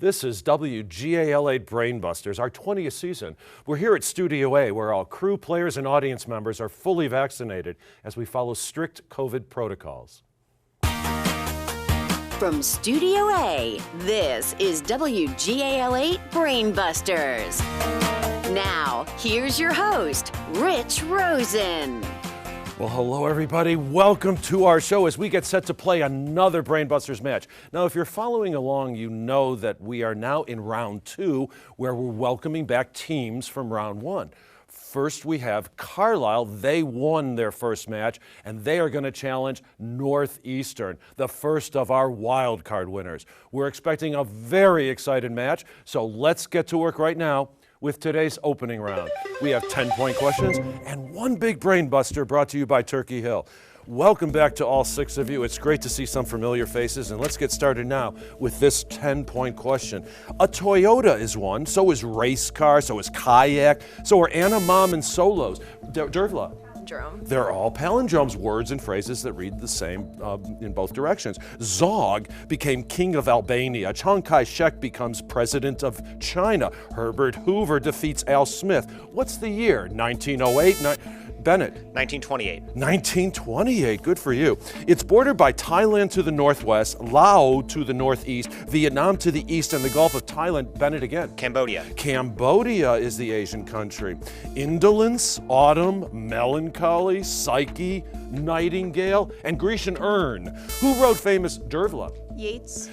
This is WGAL8 Brainbusters, our 20th season. We're here at Studio A, where all crew, players, and audience members are fully vaccinated as we follow strict COVID protocols. From Studio A, this is WGAL8 Brainbusters. Now, here's your host, Rich Rosen. Well, hello everybody. Welcome to our show as we get set to play another Brainbusters match. Now, if you're following along, you know that we are now in round two, where we're welcoming back teams from round one. First, we have Carlisle. They won their first match, and they are going to challenge Northeastern, the first of our wild card winners. We're expecting a very exciting match, so let's get to work right now with today's opening round. We have 10-point questions and one big brain buster brought to you by Turkey Hill. Welcome back to all six of you. It's great to see some familiar faces, and let's get started now with this 10-point question. A Toyota is one, so is race car, so is kayak, so are Anna, Mom, and solos. Dervla. Palindrome. They're all palindromes, words and phrases that read the same in both directions. Zog became king of Albania. Chiang Kai-shek becomes president of China. Herbert Hoover defeats Al Smith. What's the year? 1908? Bennett. 1928. 1928, good for you. It's bordered by Thailand to the northwest, Laos to the northeast, Vietnam to the east, and the Gulf of Thailand. Bennett again. Cambodia. Cambodia is the Asian country. Indolence, autumn, melancholy, psyche, nightingale, and Grecian urn. Who wrote famous Dervla? Yeats.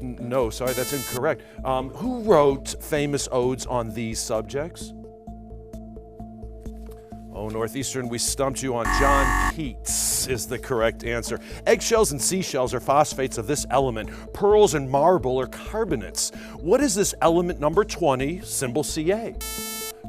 No, sorry, that's incorrect. Who wrote famous odes on these subjects? Oh, Northeastern, we stumped you on John Keats is the correct answer. Eggshells and seashells are phosphates of this element. Pearls and marble are carbonates. What is this element number 20, symbol Ca?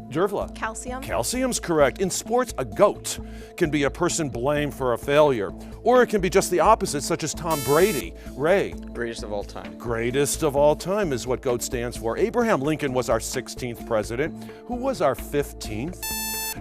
Dervla. Calcium. Calcium's correct. In sports, a GOAT can be a person blamed for a failure, or it can be just the opposite, such as Tom Brady. Ray. Greatest of all time. Greatest of all time is what GOAT stands for. Abraham Lincoln was our 16th president. Who was our 15th?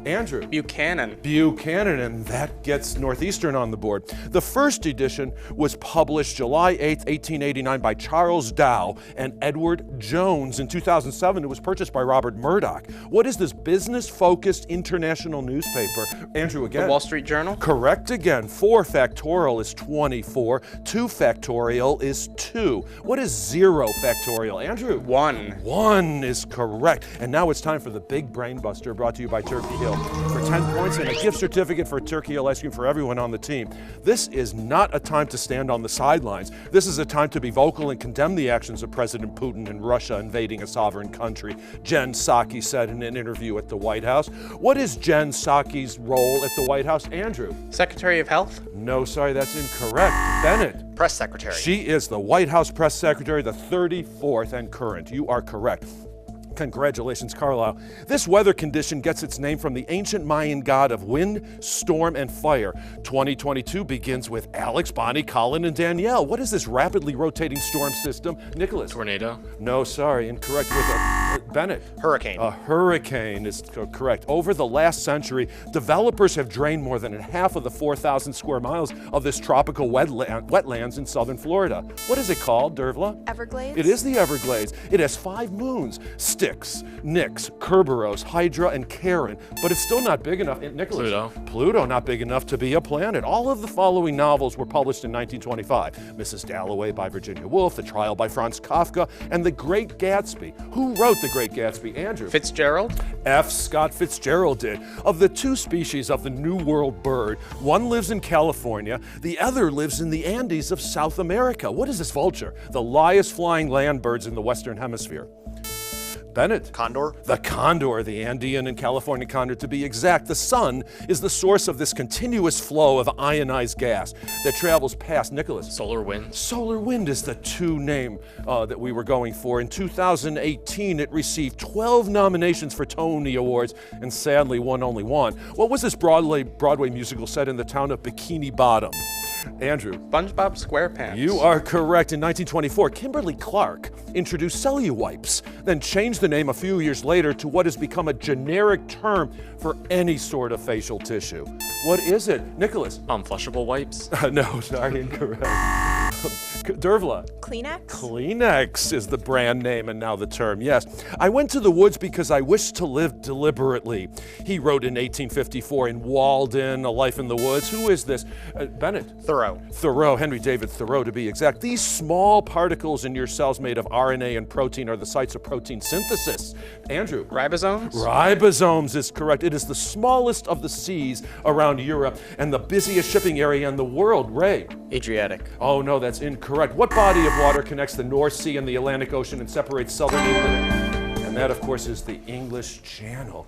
Andrew. Buchanan. Buchanan, and that gets Northeastern on the board. The first edition was published July 8, 1889 by Charles Dow and Edward Jones. In 2007, it was purchased by Robert Murdoch. What is this business-focused international newspaper? Andrew again. The Wall Street Journal. Correct again. 4 factorial is 24. 2 factorial is 2. What is 0 factorial? Andrew? 1. 1 is correct. And now it's time for the Big Brain Buster, brought to you by Turkey Hill. For 10 points and a gift certificate for Turkey Hill ice cream for everyone on the team. This is not a time to stand on the sidelines. This is a time to be vocal and condemn the actions of President Putin and Russia invading a sovereign country. Jen Psaki said in an interview at the White House. What is Jen Psaki's role at the White House? Andrew? Secretary of Health. No, sorry, that's incorrect. Bennett? Press Secretary. She is the White House Press Secretary, the 34th and current. You are correct. Congratulations, Carlisle. This weather condition gets its name from the ancient Mayan god of wind, storm, and fire. 2022 begins with Alex, Bonnie, Colin, and Danielle. What is this rapidly rotating storm system? Nicholas? Tornado. No, sorry, incorrect. With Bennett? Hurricane. A hurricane is correct. Over the last century, developers have drained more than half of the 4,000 square miles of this tropical wetlands in southern Florida. What is it called, Dervla? Everglades. It is the Everglades. It has 5 moons. Styx, Nix, Kerberos, Hydra, and Charon, but it's still not big enough. Nicholas? Pluto. Pluto, not big enough to be a planet. All of the following novels were published in 1925. Mrs. Dalloway by Virginia Woolf, The Trial by Franz Kafka, and The Great Gatsby. Who wrote The Great Gatsby? Andrew? Fitzgerald. F. Scott Fitzgerald did. Of the 2 species of the New World bird, one lives in California, the other lives in the Andes of South America. What is this vulture? The highest flying land birds in the Western Hemisphere. Bennett? Condor. The condor, the Andean and California condor to be exact. The sun is the source of this continuous flow of ionized gas that travels past. Nicholas? Solar wind. Solar wind is the 2 name that we were going for. In 2018, it received 12 nominations for Tony Awards and sadly won only 1. What was this Broadway musical set in the town of Bikini Bottom? Andrew? SpongeBob SquarePants. You are correct. In 1924, Kimberly Clark introduced Celluwipes, then changed the name a few years later to what has become a generic term for any sort of facial tissue. What is it? Nicholas? Unflushable wipes. No, sorry, incorrect. Dervla. Kleenex? Kleenex is the brand name and now the term, yes. I went to the woods because I wished to live deliberately. He wrote in 1854 in Walden, A Life in the Woods. Who is this? Bennett. Thoreau. Thoreau, Henry David Thoreau to be exact. These small particles in your cells made of RNA and protein are the sites of protein synthesis. Andrew. Ribosomes? Ribosomes is correct. It is the smallest of the seas around Europe and the busiest shipping area in the world. Ray. Adriatic. Oh no, that's incorrect. What body of water connects the North Sea and the Atlantic Ocean and separates southern England? And that, of course, is the English Channel.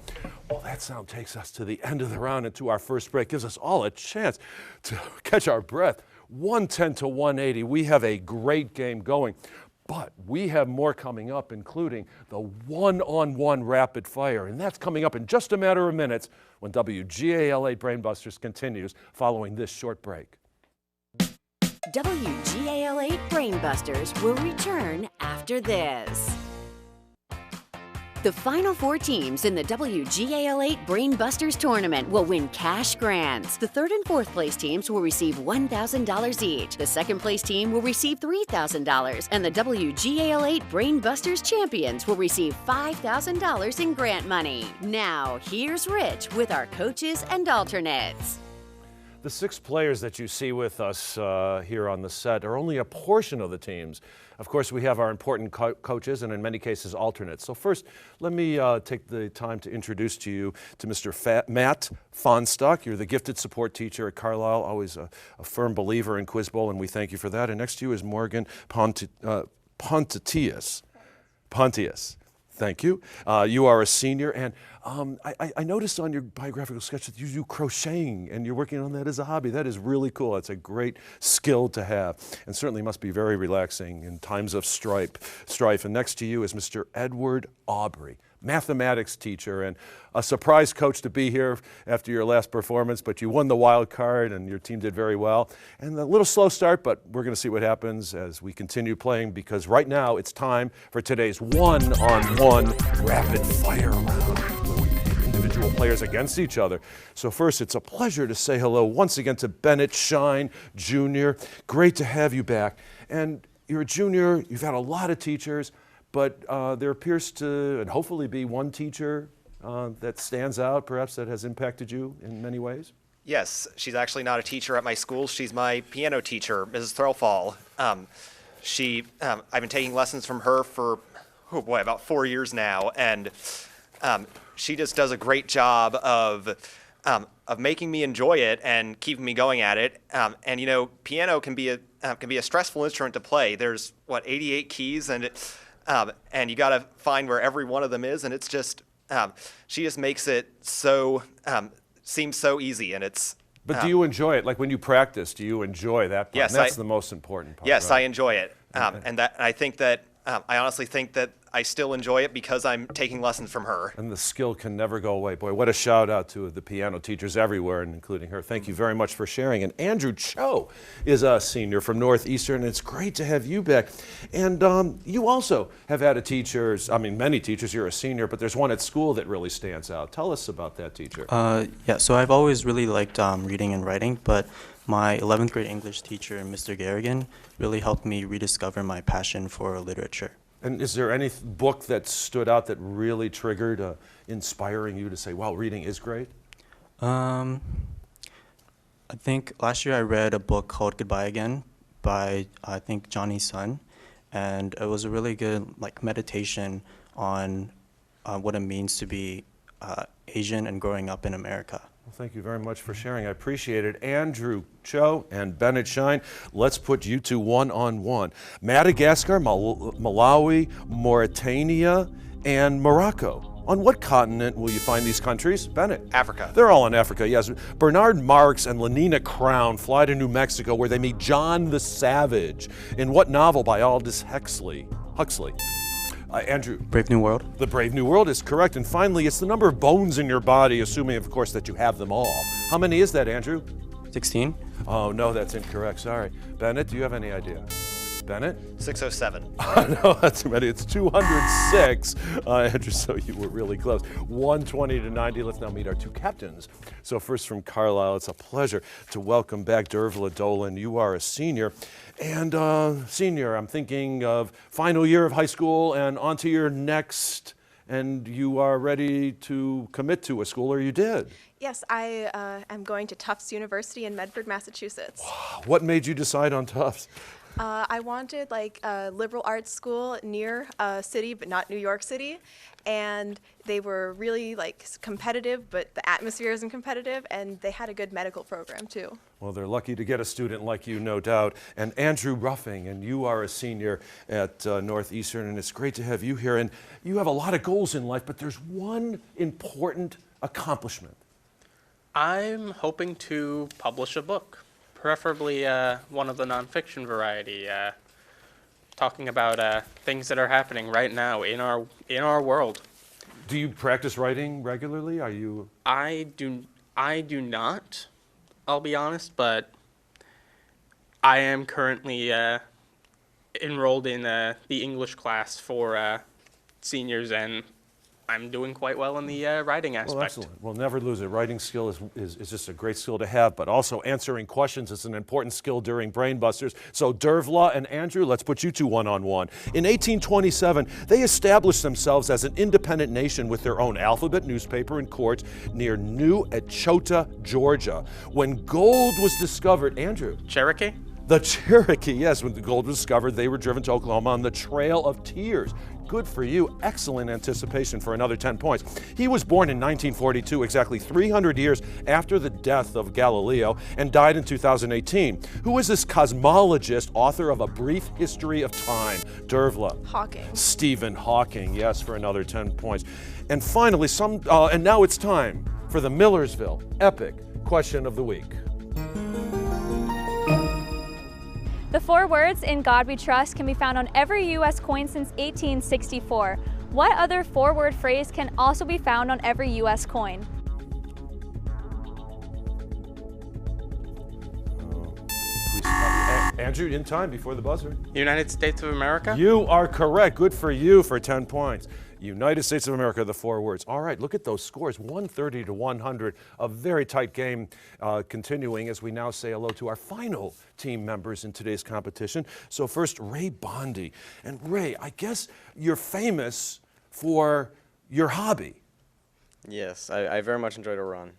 Well, that sound takes us to the end of the round and to our first break. Gives us all a chance to catch our breath. 110 to 180. We have a great game going. But we have more coming up, including the one-on-one rapid fire. And that's coming up in just a matter of minutes when WGAL 8 Brainbusters continues following this short break. WGAL 8 Brainbusters will return after this. The final 4 teams in the WGAL 8 Brainbusters tournament will win cash grants. The 3rd and 4th place teams will receive $1,000 each. The 2nd place team will receive $3,000. And the WGAL 8 Brainbusters champions will receive $5,000 in grant money. Now, here's Rich with our coaches and alternates. The 6 players that you see with us here on the set are only a portion of the teams. Of course, we have our important coaches and in many cases alternates. So first, let me take the time to introduce to you to Mr. Matt Fonstock. You're the gifted support teacher at Carlisle, always a firm believer in Quiz Bowl, and we thank you for that. And next to you is Morgan Pontius. Thank you. You are a senior, and I noticed on your biographical sketch that you do crocheting, and you're working on that as a hobby. That is really cool. It's a great skill to have, and certainly must be very relaxing in times of strife. And next to you is Mr. Edward Aubrey, mathematics teacher, and a surprise coach to be here after your last performance, but you won the wild card and your team did very well. And a little slow start, but we're going to see what happens as we continue playing, because right now it's time for today's one-on-one rapid fire round. Individual players against each other. So first, it's a pleasure to say hello once again to Bennett Shine Jr. Great to have you back. And you're a junior, you've had a lot of teachers, but there appears to, and hopefully be, one teacher that stands out, perhaps, that has impacted you in many ways? Yes, she's actually not a teacher at my school. She's my piano teacher, Mrs. Threlfall. I've been taking lessons from her for, about 4 years now, and she just does a great job of making me enjoy it and keeping me going at it. And you know, piano can be a stressful instrument to play. There's 88 keys, and you got to find where every one of them is, and it's just she just makes it so seem so easy, and it's. But do you enjoy it? Like when you practice, do you enjoy that part? Yes, and that's the most important part. Yes, right? I enjoy it, and I think that I honestly think that I still enjoy it because I'm taking lessons from her. And the skill can never go away. Boy, what a shout out to the piano teachers everywhere, and including her. Thank you very much for sharing. And Andrew Cho is a senior from Northeastern, and it's great to have you back. And you also have had many teachers. You're a senior, but there's one at school that really stands out. Tell us about that teacher. Yeah, so I've always really liked reading and writing, but my 11th grade English teacher, Mr. Garrigan, really helped me rediscover my passion for literature. And is there any book that stood out that really triggered inspiring you to say, wow, reading is great? I think last year I read a book called Goodbye Again by, I think, Johnny Sun, and it was a really good meditation on what it means to be Asian and growing up in America. Well, thank you very much for sharing. I appreciate it. Andrew Cho and Bennett Shine, let's put you two one-on-one. Madagascar, Malawi, Mauritania, and Morocco. On what continent will you find these countries? Bennett? Africa. They're all in Africa, yes. Bernard Marx and Lenina Crown fly to New Mexico where they meet John the Savage. In what novel by Aldous Huxley? Andrew. Brave New World. The Brave New World is correct. And finally, it's the number of bones in your body, assuming, of course, that you have them all. How many is that, Andrew? 16. Oh, no, that's incorrect. Sorry. Bennett, do you have any idea? Bennett? 607. No, that's too many. It's 206. Andrew, so you were really close. 120 to 90. Let's now meet our two captains. So first from Carlisle, it's a pleasure to welcome back Dervla Dolan. You are a senior. And senior, I'm thinking of final year of high school and on to your next, and you are ready to commit to a school, or you did. Yes, I am going to Tufts University in Medford, Massachusetts. What made you decide on Tufts? I wanted like a liberal arts school near a city, but not New York City. And they were really like competitive, but the atmosphere isn't competitive, and they had a good medical program too. Well, they're lucky to get a student like you, no doubt. And Andrew Ruffing, and you are a senior at Northeastern, and it's great to have you here. And you have a lot of goals in life, but there's one important accomplishment. I'm hoping to publish a book, preferably one of the nonfiction variety, talking about things that are happening right now in our world. Do you practice writing regularly? Are you? I do not, I'll be honest, but I am currently enrolled in the English class for seniors, and I'm doing quite well in the writing aspect. Well, excellent. Well, never lose it. Writing skill is just a great skill to have, but also answering questions is an important skill during Brainbusters. So Dervla and Andrew, let's put you two one-on-one. In 1827, they established themselves as an independent nation with their own alphabet, newspaper, and courts near New Echota, Georgia. When gold was discovered, Andrew. Cherokee? The Cherokee, yes, when the gold was discovered, they were driven to Oklahoma on the Trail of Tears. Good for you. Excellent anticipation for another 10 points. He was born in 1942, exactly 300 years after the death of Galileo, and died in 2018. Who is this cosmologist, author of A Brief History of Time? Dervla. Hawking. Stephen Hawking, yes, for another 10 points. And finally, and now it's time for the Millersville Epic Question of the Week. The 4 words, "In God We Trust," can be found on every U.S. coin since 1864. What other 4-word phrase can also be found on every U.S. coin? Andrew, in time before the buzzer. United States of America? You are correct. Good for you for 10 points. United States of America, the 4 words. All right, look at those scores, 130 to 100. A very tight game continuing as we now say hello to our final team members in today's competition. So first, Ray Bondi. And Ray, I guess you're famous for your hobby. Yes, I very much enjoy to run.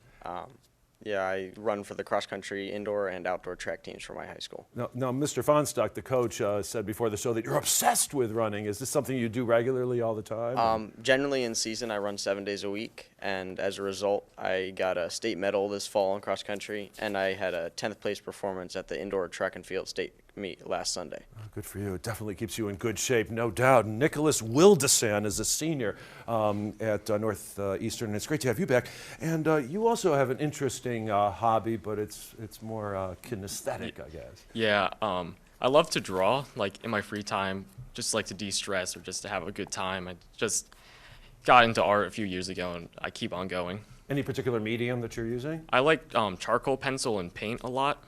Yeah, I run for the cross-country indoor and outdoor track teams for my high school. Now Mr. Fonstock, the coach, said before the show that you're obsessed with running. Is this something you do regularly all the time? Generally in season, I run 7 days a week, and as a result, I got a state medal this fall in cross-country, and I had a 10th place performance at the indoor track and field state meet last Sunday. Oh, good for you. It definitely keeps you in good shape, no doubt. Nicholas Wildesan is a senior at Northeastern, and it's great to have you back. And you also have an interesting hobby, but it's more kinesthetic, I guess. Yeah, I love to draw, like in my free time, just like to de-stress or just to have a good time. I just got into art a few years ago, and I keep on going. Any particular medium that you're using? I like charcoal pencil and paint a lot.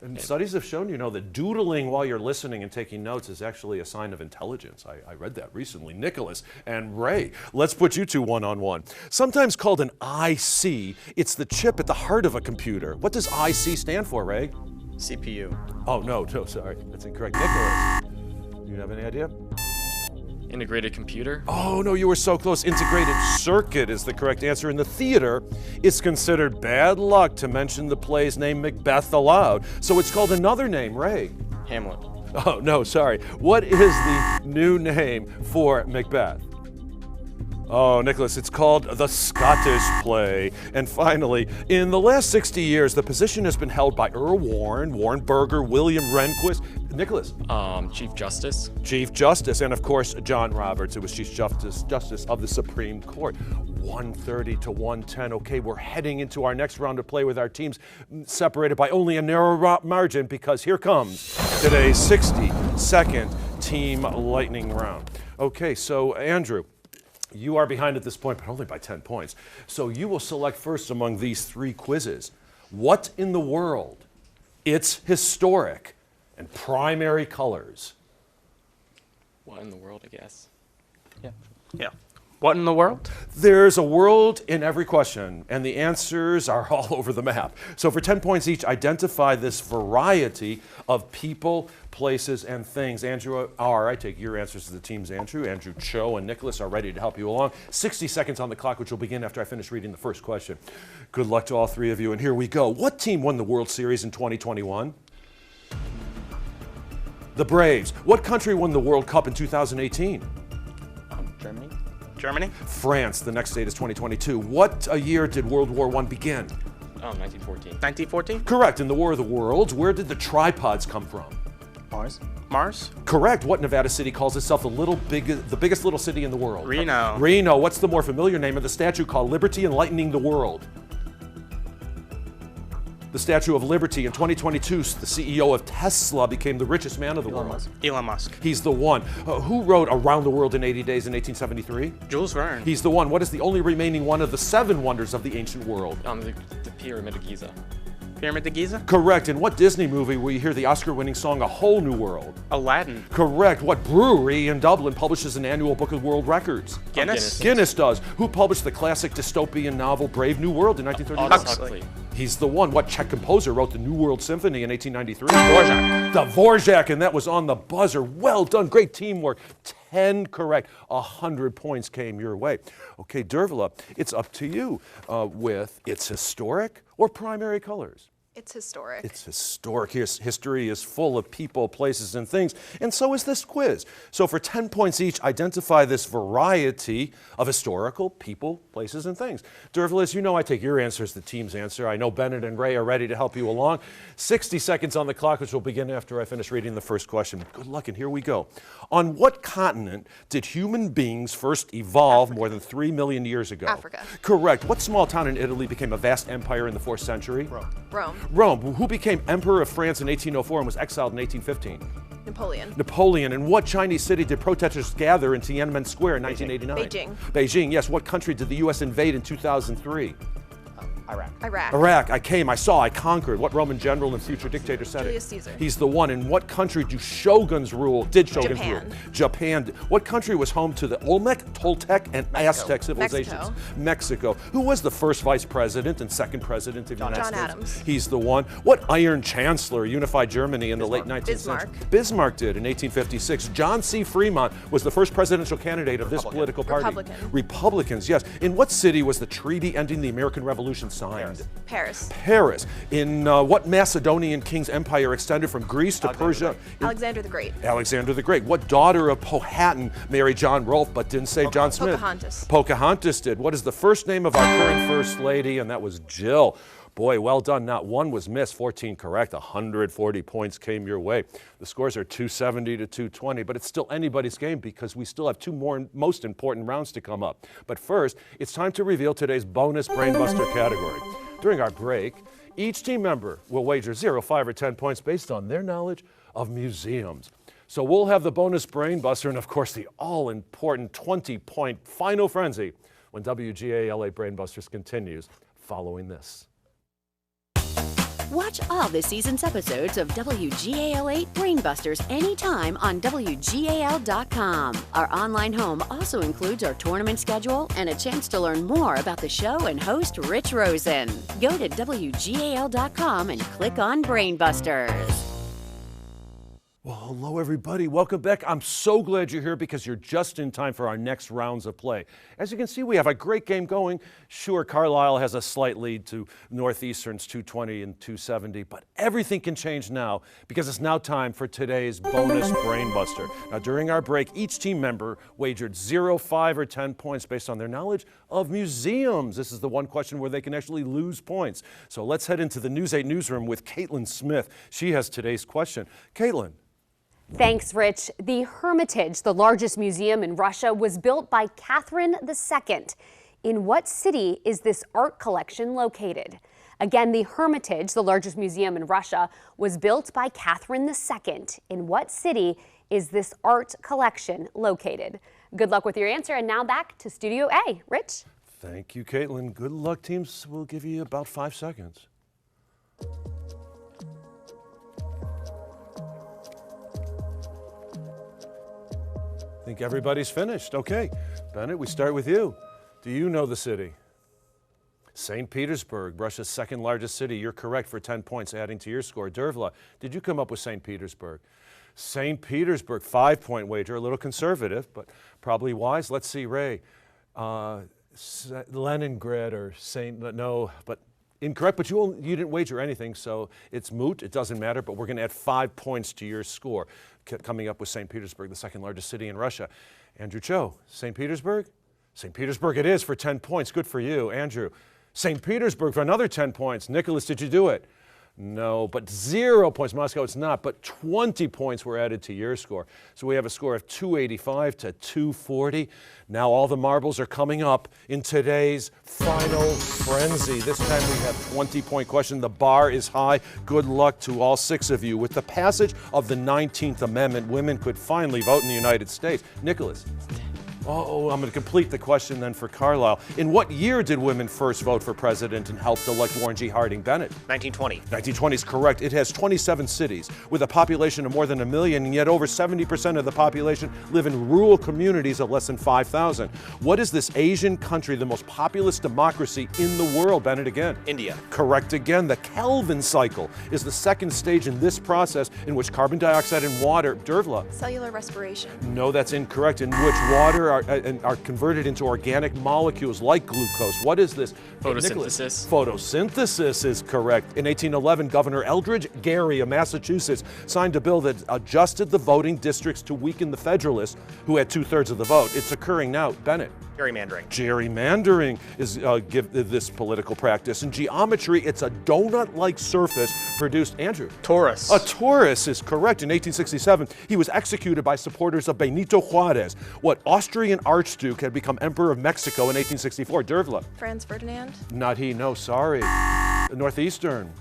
And studies have shown, that doodling while you're listening and taking notes is actually a sign of intelligence. I read that recently. Nicholas and Ray, let's put you two one-on-one. Sometimes called an IC, it's the chip at the heart of a computer. What does IC stand for, Ray? CPU. Oh, no, sorry. That's incorrect. Nicholas, do you have any idea? Integrated computer? Oh, no, you were so close. Integrated circuit is the correct answer. In the theater, it's considered bad luck to mention the play's name Macbeth aloud. So it's called another name, Ray. Hamlet. Oh, no, sorry. What is the new name for Macbeth? Oh, Nicholas, it's called the Scottish play. And finally, in the last 60 years, the position has been held by Earl Warren, Warren Burger, William Rehnquist. Nicholas? Chief Justice. Chief Justice, and of course, John Roberts, who was Chief Justice of the Supreme Court. 130 to 110. Okay, we're heading into our next round of play with our teams separated by only a narrow margin, because here comes today's 60-second team lightning round. Okay, so Andrew, you are behind at this point, but only by 10 points. So you will select first among these 3 quizzes. What in the world? It's historic. And primary colors. What in the world, I guess? Yeah. What in the world? There's a world in every question, and the answers are all over the map. So for 10 points each, identify this variety of people, places, and things. Andrew R., I take your answers to the teams, Andrew. Andrew Cho and Nicholas are ready to help you along. 60 seconds on the clock, which will begin after I finish reading the first question. Good luck to all three of you, and here we go. What team won the World Series in 2021? The Braves. What country won the World Cup in 2018? Germany? Germany? France. The next date is 2022. What year did World War I begin? 1914. 1914? Correct. In the War of the Worlds, where did the tripods come from? Mars? Mars? Correct. What Nevada city calls itself the biggest little city in the world? Reno. Reno. What's the more familiar name of the statue called Liberty Enlightening the World? The Statue of Liberty. In 2022, the CEO of Tesla became the richest man of the world. Elon Musk. He's the one. Who wrote Around the World in 80 Days in 1873? Jules Verne. He's the one. What is the only remaining one of the 7 wonders of the ancient world? The Pyramid of Giza. Pyramid of Giza? Correct. In what Disney movie will you hear the Oscar-winning song A Whole New World? Aladdin. Correct. What brewery in Dublin publishes an annual book of world records? Guinness. Guinness does. Who published the classic dystopian novel Brave New World in 1939? Huxley. He's the one. What Czech composer wrote the New World Symphony in 1893? Dvorak. Dvorak, and that was on the buzzer. Well done. Great teamwork. 10 correct. 100 points came your way. Okay, Dervla, it's up to you with its historic or primary colors. It's historic. It's historic. History is full of people, places, and things, and so is this quiz. So for 10 points each, identify this variety of historical people, places, and things. Dervla, as you know, I take your answer as the team's answer. I know Bennett and Ray are ready to help you along. 60 seconds on the clock, which will begin after I finish reading the first question. Good luck, and here we go. On what continent did human beings first evolve more than 3 million years ago? Africa. Correct. What small town in Italy became a vast empire in the 4th century? Rome. Rome. Who became emperor of France in 1804 and was exiled in 1815? Napoleon. Napoleon. In what Chinese city did protesters gather in Tiananmen Square in 1989? Beijing. Beijing, yes. What country did the U.S. invade in 2003? Iraq. Iraq. I came, I saw, I conquered. What Roman general and future dictator said Julius it? Caesar. He's the one. In what country do shoguns rule? Did shoguns Japan. rule? Japan. What country was home to the Olmec, Toltec, and Aztec civilizations? Mexico. Who was the first vice president and second president of the United John States? Adams. He's the one. What Iron Chancellor unified Germany in the late 19th century? Bismarck did in 1856. John C. Fremont was the first presidential candidate of this political party. Republican. Republicans, yes. In what city was the treaty ending the American Revolution signed? Paris. Paris. In what Macedonian king's empire extended from Greece to Persia? Alexander the Great. Alexander the Great. What daughter of Powhatan married John Rolfe but didn't save John Smith? Pocahontas. Pocahontas did. What is the first name of our current First Lady? And that was Jill. Boy, well done. Not one was missed. 14 correct. 140 points came your way. The scores are 270 to 220, but it's still anybody's game because we still have 2 more most important rounds to come up. But first, it's time to reveal today's bonus Brainbuster category. During our break, each team member will wager 0, 5, or 10 points based on their knowledge of museums. So we'll have the bonus Brainbuster and, of course, the all-important 20-point final frenzy when WGA-LA Brainbusters continues following this. Watch all this season's episodes of WGAL8 Brainbusters anytime on WGAL.com. Our online home also includes our tournament schedule and a chance to learn more about the show and host Rich Rosen. Go to WGAL.com and click on Brainbusters. Well, hello, everybody. Welcome back. I'm so glad you're here because you're just in time for our next rounds of play. As you can see, we have a great game going. Sure, Carlisle has a slight lead to Northeastern's 220 and 270, but everything can change now because it's now time for today's bonus Brainbuster. Now, during our break, each team member wagered 0, 5, or 10 points based on their knowledge of museums. This is the one question where they can actually lose points. So let's head into the News 8 newsroom with Caitlin Smith. She has today's question. Caitlin. Thanks, Rich. The Hermitage, the largest museum in Russia, was built by Catherine II. In what city is this art collection located? Again, the Hermitage, the largest museum in Russia, was built by Catherine II. In what city is this art collection located? Good luck with your answer, and now back to Studio A. Rich? Thank you, Caitlin. Good luck, teams. We'll give you about 5 seconds. think everybody's finished. Okay, Bennett, we start with you. Do you know the city? St. Petersburg, Russia's second largest city. You're correct for 10 points, adding to your score. Dervla, did you come up with St. Petersburg? St. Petersburg, 5-point wager, a little conservative, but probably wise. Let's see, Ray. Leningrad or no, but incorrect, but you didn't wager anything, so it's moot. It doesn't matter, but we're going to add 5 points to your score, coming up with St. Petersburg, the second largest city in Russia. Andrew Cho, St. Petersburg? St. Petersburg it is for 10 points. Good for you, Andrew. St. Petersburg for another 10 points. Nicholas, did you do it? No, but 0 points. Moscow, it's not, but 20 points were added to your score. So we have a score of 285 to 240. Now all the marbles are coming up in today's final frenzy. This time we have 20-point question. The bar is high. Good luck to all 6 of you. With the passage of the 19th Amendment, women could finally vote in the United States. Nicholas. Oh, I'm going to complete the question then for Carlisle. In what year did women first vote for president and helped elect Warren G. Harding Bennett? 1920. 1920 is correct. It has 27 cities with a population of more than 1 million, and yet over 70% of the population live in rural communities of less than 5,000. What is this Asian country, the most populous democracy in the world? Bennett again. India. Correct again. The Kelvin cycle is the second stage in this process in which carbon dioxide and water, Dervla. Cellular respiration. No, that's incorrect. In which water are converted into organic molecules like glucose. What is this? Photosynthesis. Photosynthesis is correct. In 1811, Governor Eldridge Gary of Massachusetts signed a bill that adjusted the voting districts to weaken the Federalists, who had 2/3 of the vote. It's occurring now. Bennett. Gerrymandering. Gerrymandering is this political practice. In geometry, it's a donut-like surface produced. Andrew. Torus. A torus is correct. In 1867, he was executed by supporters of Benito Juarez. What Austrian Archduke had become Emperor of Mexico in 1864? Dervla. Franz Ferdinand. Not he, no, sorry. Northeastern.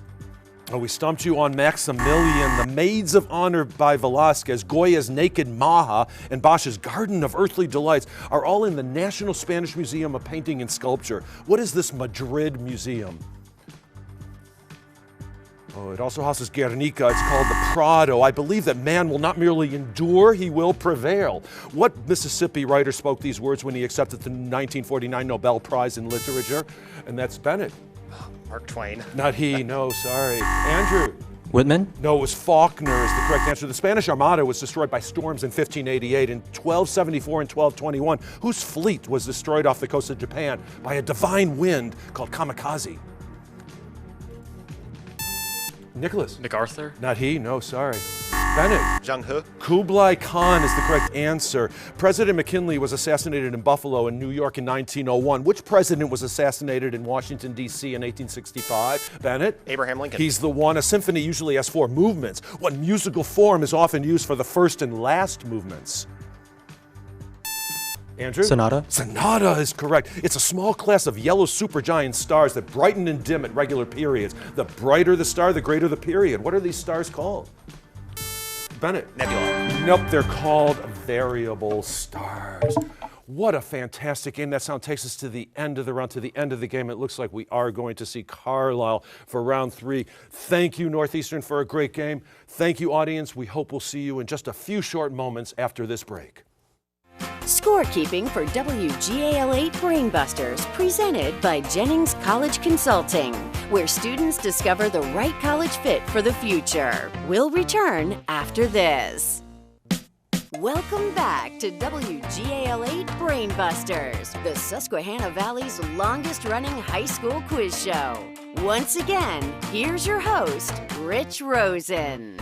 Oh, we stumped you on Maximilian. The Maids of Honor by Velázquez, Goya's Naked Maja, and Bosch's Garden of Earthly Delights are all in the National Spanish Museum of Painting and Sculpture. What is this Madrid museum? Oh, it also houses Guernica. It's called the Prado. I believe that man will not merely endure, he will prevail. What Mississippi writer spoke these words when he accepted the 1949 Nobel Prize in Literature? And that's Bennett. Mark Twain. Not he, no, sorry. Andrew. Whitman? No, it was Faulkner is the correct answer. The Spanish Armada was destroyed by storms in 1588. In 1274 and 1221, whose fleet was destroyed off the coast of Japan by a divine wind called kamikaze? Nicholas. MacArthur. Not he, no, sorry. Bennett. Zheng He. Kublai Khan is the correct answer. President McKinley was assassinated in Buffalo and New York in 1901. Which president was assassinated in Washington, D.C. in 1865? Bennett? Abraham Lincoln. He's the one. A symphony usually has 4 movements. What musical form is often used for the first and last movements? Andrew? Sonata. Sonata is correct. It's a small class of yellow supergiant stars that brighten and dim at regular periods. The brighter the star, the greater the period. What are these stars called? Bennett. Nebula. Nope, they're called variable stars. What a fantastic game. That sound takes us to the end of the round, to the end of the game. It looks like we are going to see Carlisle for round 3. Thank you, Northeastern, for a great game. Thank you, audience. We hope we'll see you in just a few short moments after this break. Scorekeeping for WGAL8 Brainbusters, presented by Jennings College Consulting, where students discover the right college fit for the future. We'll return after this. Welcome back to WGAL8 Brainbusters, the Susquehanna Valley's longest-running high school quiz show. Once again, here's your host, Rich Rosen.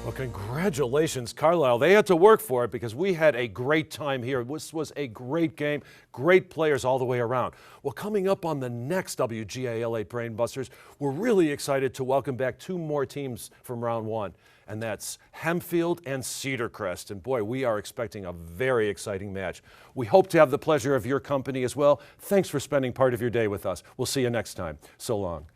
Well, congratulations, Carlisle. They had to work for it because we had a great time here. This was a great game, great players all the way around. Well, coming up on the next WGAL8 Brainbusters, we're really excited to welcome back 2 more teams from round 1, and that's Hempfield and Cedar Crest. And boy, we are expecting a very exciting match. We hope to have the pleasure of your company as well. Thanks for spending part of your day with us. We'll see you next time. So long.